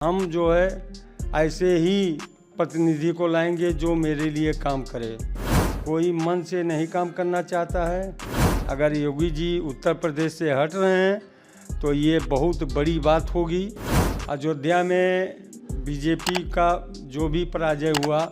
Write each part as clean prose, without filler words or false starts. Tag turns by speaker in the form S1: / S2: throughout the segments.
S1: हम जो है ऐसे ही प्रतिनिधि को लाएंगे जो मेरे लिए काम करे। कोई मन से नहीं काम करना चाहता है। अगर योगी जी उत्तर प्रदेश से हट रहे हैं तो ये बहुत बड़ी बात होगी। अयोध्या में बीजेपी का जो भी पराजय हुआ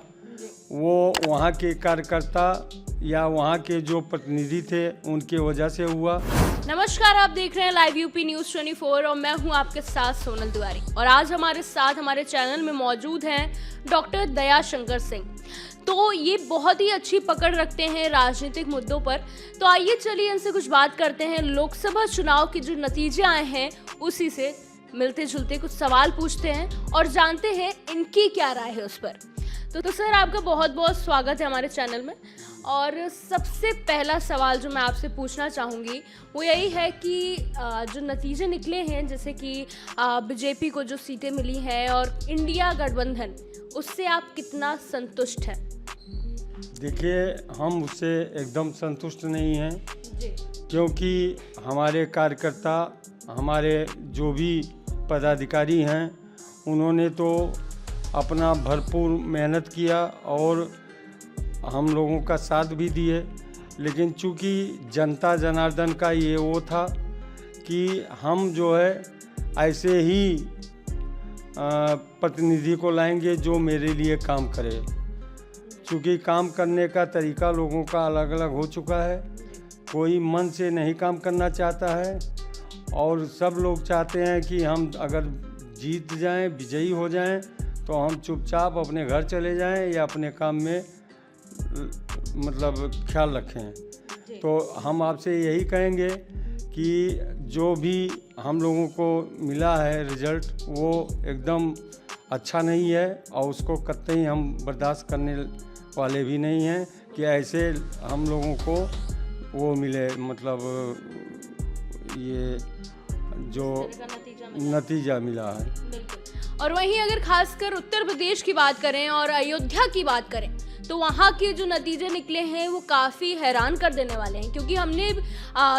S1: वो वहाँ के कार्यकर्ता या वहाँ के जो प्रतिनिधि थे उनके वजह से हुआ।
S2: नमस्कार, आप देख रहे हैं लाइव यूपी न्यूज़ 24 और मैं हूं आपके साथ सोनल तिवारी। और आज हमारे साथ हमारे चैनल में मौजूद हैं डॉक्टर दयाशंकर सिंह। तो ये बहुत ही अच्छी पकड़ रखते हैं राजनीतिक मुद्दों पर। तो आइए चलिए इनसे कुछ बात करते हैं। लोकसभा चुनाव के जो नतीजे आए हैं उसी से मिलते जुलते कुछ सवाल पूछते हैं और जानते हैं इनकी क्या राय है उस पर। तो सर, आपका बहुत बहुत स्वागत है हमारे चैनल में। और सबसे पहला सवाल जो मैं आपसे पूछना चाहूँगी वो यही है कि जो नतीजे निकले हैं, जैसे कि बीजेपी को जो सीटें मिली हैं और इंडिया गठबंधन, उससे आप कितना संतुष्ट हैं?
S1: देखिए, हम उससे एकदम संतुष्ट नहीं हैं
S2: जी।
S1: क्योंकि हमारे कार्यकर्ता, हमारे जो भी पदाधिकारी हैं, उन्होंने तो अपना भरपूर मेहनत किया और हम लोगों का साथ भी दिए। लेकिन चूंकि जनता जनार्दन का ये वो था कि हम जो है ऐसे ही प्रतिनिधि को लाएंगे जो मेरे लिए काम करे। चूँकि काम करने का तरीका लोगों का अलग अलग हो चुका है। कोई मन से नहीं काम करना चाहता है और सब लोग चाहते हैं कि हम अगर जीत जाएं, विजयी हो जाएं, तो हम चुपचाप अपने घर चले जाएं या अपने काम में मतलब ख्याल रखें। तो हम आपसे यही कहेंगे कि जो भी हम लोगों को मिला है रिजल्ट, वो एकदम अच्छा नहीं है और उसको कतई हम बर्दाश्त करने वाले भी नहीं हैं कि ऐसे हम लोगों को वो मिले, मतलब ये जो नतीजा मिला है।
S2: और वहीं अगर खासकर उत्तर प्रदेश की बात करें और अयोध्या की बात करें तो वहाँ के जो नतीजे निकले हैं वो काफ़ी हैरान कर देने वाले हैं। क्योंकि हमने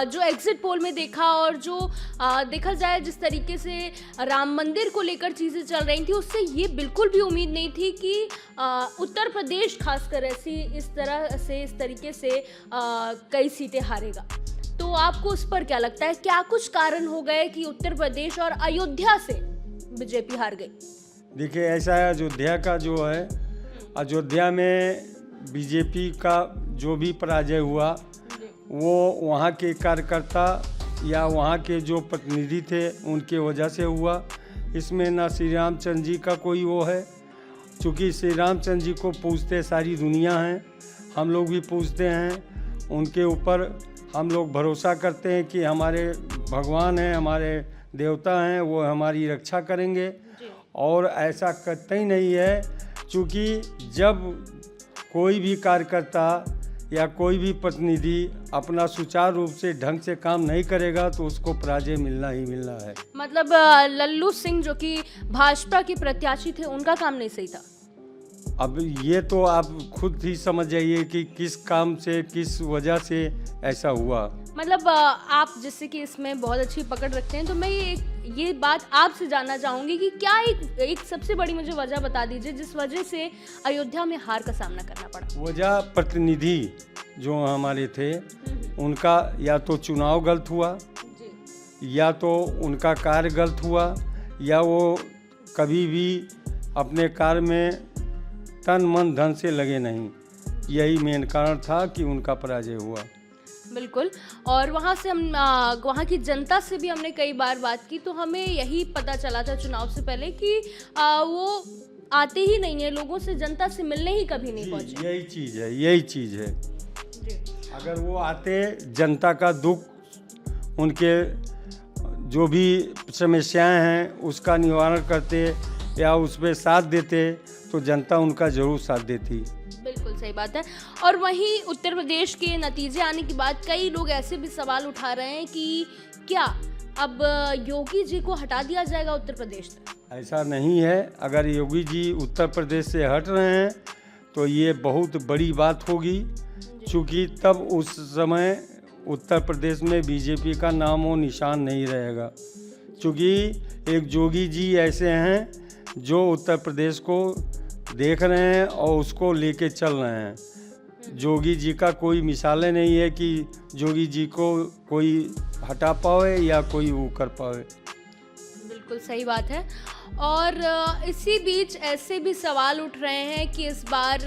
S2: जो एग्जिट पोल में देखा और जो देखा जाए जिस तरीके से राम मंदिर को लेकर चीज़ें चल रही थी, उससे ये बिल्कुल भी उम्मीद नहीं थी कि उत्तर प्रदेश खासकर इस तरीके से कई सीटें हारेगा। तो आपको उस पर क्या लगता है, क्या कुछ कारण हो गए कि उत्तर प्रदेश और अयोध्या से बीजेपी हार गई?
S1: देखिए, ऐसा है, अयोध्या का जो है, अयोध्या में बीजेपी का जो भी पराजय हुआ वो वहाँ के कार्यकर्ता या वहाँ के जो प्रतिनिधि थे उनके वजह से हुआ। इसमें ना श्री रामचंद्र जी का कोई वो है, क्योंकि श्री रामचंद्र जी को पूजते सारी दुनिया है, हम लोग भी पूजते हैं। उनके ऊपर हम लोग भरोसा करते हैं कि हमारे भगवान हैं, हमारे देवता हैं, वो हमारी रक्षा करेंगे। और ऐसा कतई नहीं है, क्योंकि जब कोई भी कार्यकर्ता या कोई भी प्रतिनिधि अपना सुचारू रूप से ढंग से काम नहीं करेगा तो उसको पराजय मिलना ही मिलना है।
S2: मतलब लल्लू सिंह जो कि भाजपा के प्रत्याशी थे, उनका काम नहीं सही था।
S1: अब ये तो आप खुद ही समझ जाइए कि किस काम से, किस वजह से ऐसा हुआ।
S2: मतलब आप जैसे कि इसमें बहुत अच्छी पकड़ रखते हैं, तो मैं ये बात आपसे जानना चाहूँगी कि क्या एक सबसे बड़ी मुझे वजह बता दीजिए जिस वजह से अयोध्या में हार का सामना करना पड़ा।
S1: वजह प्रतिनिधि जो हमारे थे उनका या तो चुनाव गलत हुआ या तो उनका कार्य गलत हुआ या वो कभी भी अपने कार्य में तन मन धन से लगे नहीं। यही मेन कारण था कि उनका पराजय हुआ।
S2: बिल्कुल। और वहाँ से हम वहाँ की जनता से भी हमने कई बार बात की, तो हमें यही पता चला था चुनाव से पहले कि वो आते ही नहीं है, लोगों से, जनता से मिलने ही कभी नहीं पहुँचे।
S1: यही चीज़ है। अगर वो आते, जनता का दुख, उनके जो भी समस्याएं हैं उसका निवारण करते या उसमें साथ देते तो जनता उनका जरूर साथ देती।
S2: बिल्कुल सही बात है। और वहीं उत्तर प्रदेश के नतीजे आने के बाद कई लोग ऐसे भी सवाल उठा रहे हैं कि क्या अब योगी जी को हटा दिया जाएगा उत्तर प्रदेश से? ऐसा
S1: नहीं है। अगर योगी जी उत्तर प्रदेश से हट रहे हैं तो ये बहुत बड़ी बात होगी, क्योंकि तब उस समय उत्तर प्रदेश में बीजेपी का नाम और निशान नहीं रहेगा। क्योंकि एक जोगी जी ऐसे हैं जो उत्तर प्रदेश को देख रहे हैं और उसको लेके चल रहे हैं। जोगी जी का कोई मिसाल नहीं है कि जोगी जी को कोई हटा पावे या कोई वो कर पावे।
S2: बिल्कुल सही बात है। और इसी बीच ऐसे भी सवाल उठ रहे हैं कि इस बार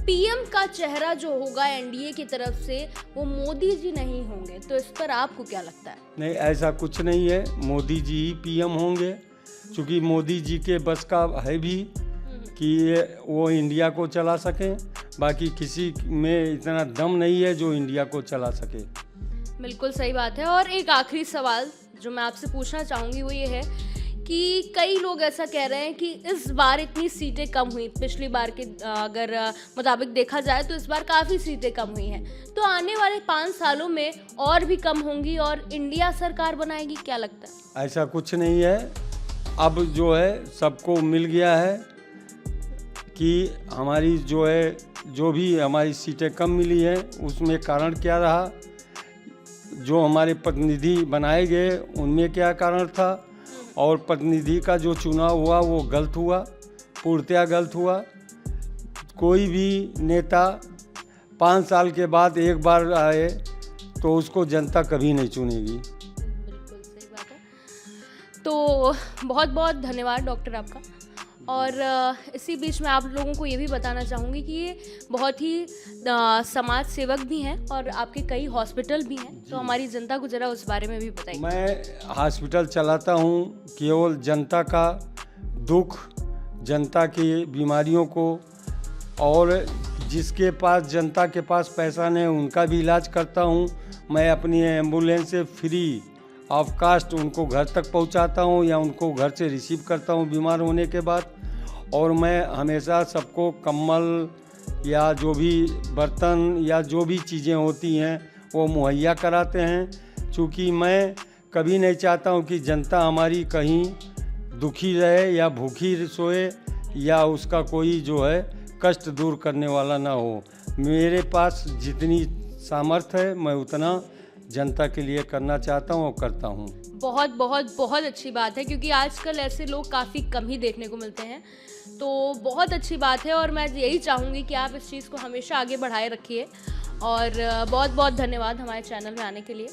S2: पीएम का चेहरा जो होगा एनडीए की तरफ से वो मोदी जी नहीं होंगे, तो इस पर आपको क्या लगता है?
S1: नहीं, ऐसा कुछ नहीं है, मोदी जी ही पीएम होंगे, क्योंकि मोदी जी के बस का है भी कि वो इंडिया को चला सकें। बाकी किसी में इतना दम नहीं है जो इंडिया को चला सके।
S2: बिल्कुल सही बात है। और एक आखिरी सवाल जो मैं आपसे पूछना चाहूँगी वो ये है कि कई लोग ऐसा कह रहे हैं कि इस बार इतनी सीटें कम हुई, पिछली बार के अगर मुताबिक देखा जाए तो इस बार काफ़ी सीटें कम हुई हैं, तो आने वाले 5 सालों में और भी कम होंगी और इंडिया सरकार बनाएगी, क्या लगता है?
S1: ऐसा कुछ नहीं है। अब जो है सबको मिल गया है कि हमारी जो है जो भी हमारी सीटें कम मिली हैं उसमें कारण क्या रहा, जो हमारे प्रतिनिधि बनाए गए उनमें क्या कारण था, और प्रतिनिधि का जो चुनाव हुआ वो गलत हुआ, पूर्णतया गलत हुआ। कोई भी नेता 5 साल के बाद एक बार आए तो उसको जनता कभी नहीं चुनेगी।
S2: बिल्कुल सही बात है। तो बहुत बहुत धन्यवाद डॉक्टर आपका। और इसी बीच मैं आप लोगों को ये भी बताना चाहूँगी कि ये बहुत ही समाज सेवक भी हैं और आपके कई हॉस्पिटल भी हैं, तो हमारी जनता को ज़रा उस बारे में भी बताइए।
S1: मैं हॉस्पिटल चलाता हूँ केवल जनता का दुख, जनता की बीमारियों को, और जिसके पास जनता के पास पैसा नहीं उनका भी इलाज करता हूँ। मैं अपनी एम्बुलेंस से फ्री ऑफ कास्ट उनको घर तक पहुँचाता हूँ या उनको घर से रिसीव करता हूँ बीमार होने के बाद। और मैं हमेशा सबको कंबल या जो भी बर्तन या जो भी चीज़ें होती हैं वो मुहैया कराते हैं, क्योंकि मैं कभी नहीं चाहता हूँ कि जनता हमारी कहीं दुखी रहे या भूखी सोए या उसका कोई जो है कष्ट दूर करने वाला ना हो। मेरे पास जितनी सामर्थ्य है मैं उतना जनता के लिए करना चाहता हूँ और करता हूँ।
S2: बहुत बहुत बहुत अच्छी बात है, क्योंकि आजकल ऐसे लोग काफ़ी कम ही देखने को मिलते हैं, तो बहुत अच्छी बात है। और मैं यही चाहूँगी कि आप इस चीज़ को हमेशा आगे बढ़ाए रखिए। और बहुत बहुत धन्यवाद हमारे चैनल में आने के लिए।